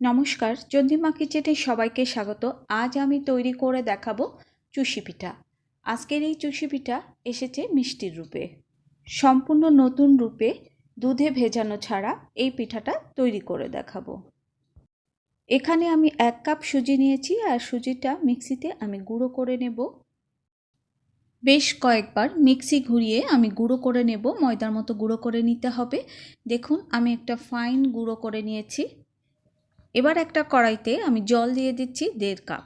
নমস্কার, চন্দ্রিমা কিচেনে সবাইকে স্বাগত। আজ আমি তৈরি করে দেখাবো চুষি পিঠা। আজকের এই চুষি পিঠা এসেছে মিষ্টির রূপে, সম্পূর্ণ নতুন রূপে, দুধে ভেজানো ছাড়া এই পিঠাটা তৈরি করে দেখাবো। এখানে আমি 1 কাপ সুজি নিয়েছি আর সুজিটা মিক্সিতে আমি গুঁড়ো করে নেব। বেশ কয়েকবার মিক্সি ঘুরিয়ে আমি গুঁড়ো করে নেব, ময়দার মতো গুঁড়ো করে নিতে হবে। দেখুন আমি একটা ফাইন গুঁড়ো করে নিয়েছি। এবার একটা কড়াইতে আমি জল দিয়ে দিচ্ছি 1.5 কাপ।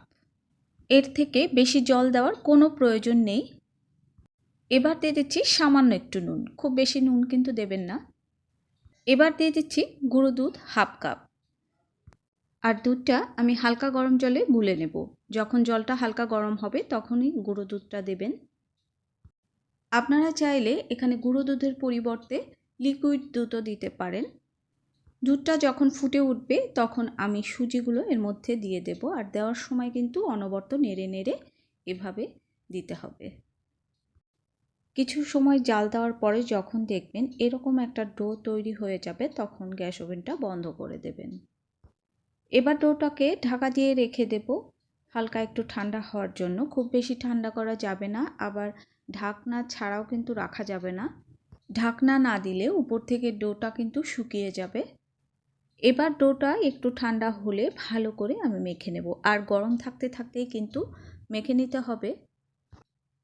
এর থেকে বেশি জল দেওয়ার কোনো প্রয়োজন নেই। এবার দিয়ে দিচ্ছি সামান্য একটু নুন, খুব বেশি নুন কিন্তু দেবেন না। এবার দিয়ে দিচ্ছি গুঁড়ো দুধ 1/2 কাপ। আর দুধটা আমি হালকা গরম জলে গুলে নেব। যখন জলটা হালকা গরম হবে তখনই গুঁড়ো দুধটা দেবেন। আপনারা চাইলে এখানে গুঁড়ো দুধের পরিবর্তে লিকুইড দুধও দিতে পারেন। দুধটা যখন ফুটে উঠবে তখন আমি সুজিগুলো এর মধ্যে দিয়ে দেব, আর দেওয়ার সময় কিন্তু অনবরত নেড়ে নেড়ে এভাবে দিতে হবে। কিছু সময় জাল দেওয়ার পরে যখন দেখবেন এরকম একটা ডো তৈরি হয়ে যাবে তখন গ্যাস ওভেনটা বন্ধ করে দেবেন। এবার ডোটাকে ঢাকা দিয়ে রেখে দেব হালকা একটু ঠান্ডা হওয়ার জন্য। খুব বেশি ঠান্ডা করা যাবে না, আবার ঢাকনা ছাড়াও কিন্তু রাখা যাবে না। ঢাকনা না দিলে উপর থেকে ডোটা কিন্তু শুকিয়ে যাবে। এবার ডোটা একটু ঠান্ডা হলে ভালো করে আমি মেখে নেব, আর গরম থাকতে থাকতেই কিন্তু মেখে নিতে হবে।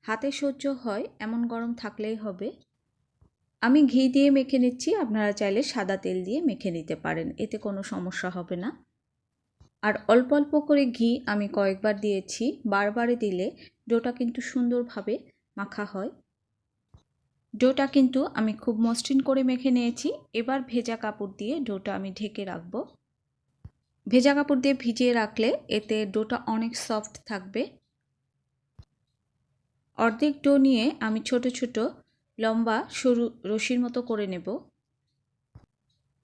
হাতে সহ্য হয় এমন গরম থাকলেই হবে। আমি ঘি দিয়ে মেখে নিচ্ছি, আপনারা চাইলে সাদা তেল দিয়ে মেখে নিতে পারেন, এতে কোনো সমস্যা হবে না। আর অল্প অল্প করে ঘি আমি কয়েকবার দিয়েছি, বারবারে দিলে ডোটা কিন্তু সুন্দরভাবে মাখা হয়। ডোটা কিন্তু আমি খুব মসৃণ করে মেখে নিয়েছি। এবার ভেজা কাপড় দিয়ে ডোটা আমি ঢেকে রাখবো। ভেজা কাপড় দিয়ে ভিজিয়ে রাখলে এতে ডোটা অনেক সফট থাকবে। অর্ধেক ডো নিয়ে আমি ছোট ছোট লম্বা সরু রশির মতো করে নেব।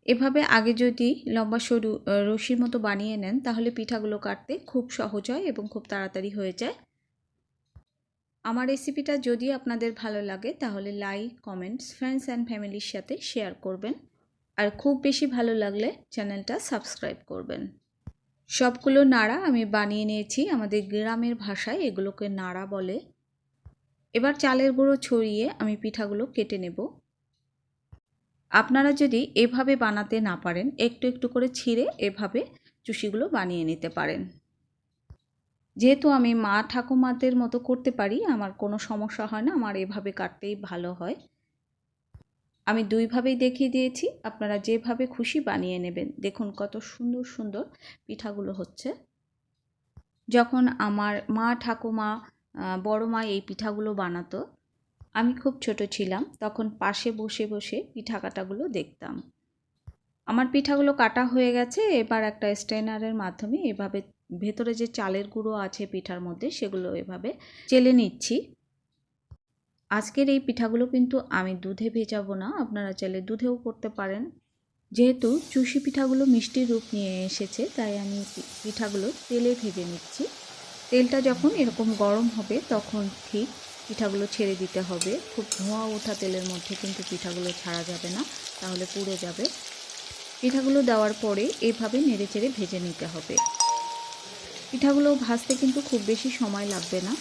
এভাবে আগে যদি লম্বা সরু রশির মতো বানিয়ে নেন তাহলে পিঠাগুলো কাটতে খুব সহজ হয় এবং খুব তাড়াতাড়ি হয়ে যায়। আমার রেসিপিটা যদি আপনাদের ভালো লাগে তাহলে লাইক, কমেন্টস, ফ্রেন্ডস অ্যান্ড ফ্যামিলির সাথে শেয়ার করবেন, আর খুব বেশি ভালো লাগলে চ্যানেলটা সাবস্ক্রাইব করবেন। সবগুলো নাড়া আমি বানিয়ে নিয়েছি, আমাদের গ্রামের ভাষায় এগুলোকে নাড়া বলে। এবার চালের গুঁড়ো ছড়িয়ে আমি পিঠাগুলো কেটে নেব। আপনারা যদি এভাবে বানাতে না পারেন একটু একটু করে ছিঁড়ে এভাবে চুষিগুলো বানিয়ে নিতে পারেন। যেহেতু আমি মা ঠাকুমাদের মতো করতে পারি, আমার কোনো সমস্যা হয় না, আমার এভাবে কাটতেই ভালো হয়। আমি দুইভাবেই দেখিয়ে দিয়েছি, আপনারা যেভাবে খুশি বানিয়ে নেবেন। দেখুন কত সুন্দর সুন্দর পিঠাগুলো হচ্ছে। যখন আমার মা ঠাকুমা বড় মা এই পিঠাগুলো বানাতো, আমি খুব ছোট ছিলাম, তখন পাশে বসে বসে পিঠা কাটাগুলো দেখতাম। আমার পিঠাগুলো কাটা হয়ে গেছে। এবার একটা স্ট্রেনারের মাধ্যমে এভাবে ভেতরে যে চালের গুঁড়ো আছে পিঠার মধ্যে সেগুলো এভাবে চেলে নিচ্ছি। আজকের এই পিঠাগুলো কিন্তু আমি দুধে ভেজাবো না, আপনারা চাইলে দুধেও করতে পারেন। যেহেতু চুষি পিঠাগুলো মিষ্টির রূপ নিয়ে এসেছে তাই আমি পিঠাগুলো তেলে ভেজে নিচ্ছি। তেলটা যখন এরকম গরম হবে তখন ঠিক পিঠাগুলো ছেড়ে দিতে হবে। খুব ধোঁয়া ওঠা তেলের মধ্যে কিন্তু পিঠাগুলো ছাড়া যাবে না, তাহলে পুড়ে যাবে। পিঠাগুলো দেওয়ার পরে এভাবে নেড়েচেড়ে ভেজে নিতে হবে। পিঠাগুলো ভাজতে কিন্তু খুব বেশি সময় লাগবে না।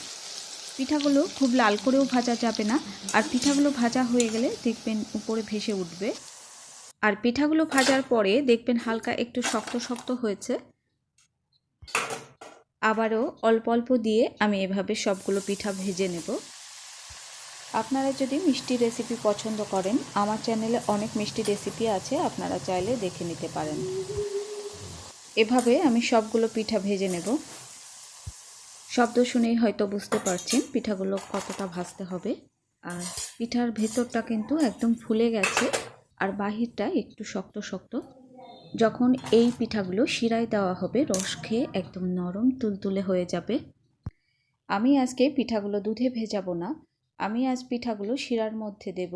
পিঠাগুলো খুব লাল করেও ভাজা যাবে না, আর পিঠাগুলো ভাজা হয়ে গেলে দেখবেন উপরে ভেসে উঠবে। আর পিঠাগুলো ভাজার পরে দেখবেন হালকা একটু শক্ত শক্ত হয়েছে। আবারও অল্প অল্প দিয়ে আমি এভাবে সবগুলো পিঠা ভেজে নেব। আপনারা যদি মিষ্টি রেসিপি পছন্দ করেন, আমার চ্যানেলে অনেক মিষ্টি রেসিপি আছে, আপনারা চাইলে দেখে নিতে পারেন। এভাবে আমি সবগুলো পিঠা ভেজে নেব। শব্দ শুনেই হয়তো বুঝতে পারছেন পিঠাগুলো কতটা ভাজতে হবে। আর পিঠার ভেতরটা কিন্তু একদম ফুলে গেছে, আর বাহিরটা একটু শক্ত শক্ত। যখন এই পিঠাগুলো শিরায় দেওয়া হবে রস খেয়ে একদম নরম তুলতুলে হয়ে যাবে। আমি আজকে পিঠাগুলো দুধে ভেজাবো না, আমি আজ পিঠাগুলো শিরার মধ্যে দেব।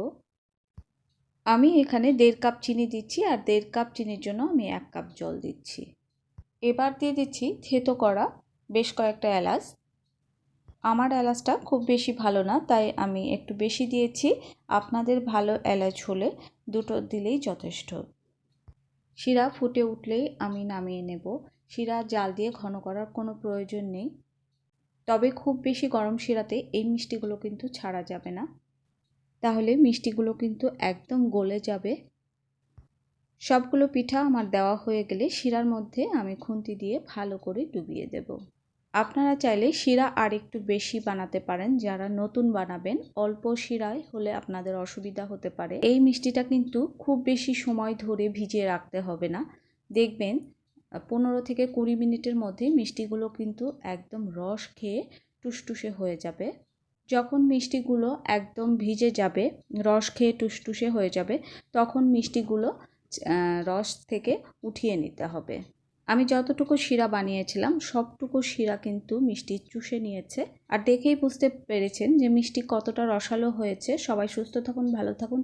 আমি এখানে 1.5 কাপ চিনি দিচ্ছি, আর 1.5 কাপ চিনির জন্য আমি 1 কাপ জল দিচ্ছি। এবার দিয়ে দিচ্ছি থেতো করা বেশ কয়েকটা এলাচ। আমার এলাচটা খুব বেশি ভালো না তাই আমি একটু বেশি দিয়েছি, আপনাদের ভালো এলাচ হলে দুটো দিলেই যথেষ্ট। শিরা ফুটে উঠলেই আমি নামিয়ে নেব। শিরা জাল দিয়ে ঘন করার কোনো প্রয়োজন নেই, তবে খুব বেশি গরম শিরাতে এই মিষ্টিগুলো কিন্তু ছাড়া যাবে না, তাহলে মিষ্টিগুলো কিন্তু একদম গলে যাবে। সবগুলো পিঠা আমার দেওয়া হয়ে গেলে শিরার মধ্যে আমি খুন্তি দিয়ে ভালো করে ডুবিয়ে দেব। আপনারা চাইলে শিরা আর একটু বেশি বানাতে পারেন। যারা নতুন বানাবেন, অল্প শিরায় হলে আপনাদের অসুবিধা হতে পারে। এই মিষ্টিটা কিন্তু খুব বেশি সময় ধরে ভিজিয়ে রাখতে হবে না। দেখবেন 15 থেকে 20 মিনিটের মধ্যে মিষ্টিগুলো কিন্তু একদম রস খেয়ে টুসটুসে হয়ে যাবে। যখন মিষ্টিগুলো একদম ভিজে যাবে, রস খেয়ে টুসটুসে হয়ে যাবে, তখন মিষ্টিগুলো রস থেকে উঠিয়ে নিতে হবে। আমি যতটুকু শিরা বানিয়েছিলাম সবটুকু শিরা কিন্তু মিষ্টি চুষে নিয়েছে। আর দেখেই বুঝতে পেরেছেন যে মিষ্টি কতটা রসালো হয়েছে। সবাই সুস্থ থাকুন, ভালো থাকুন।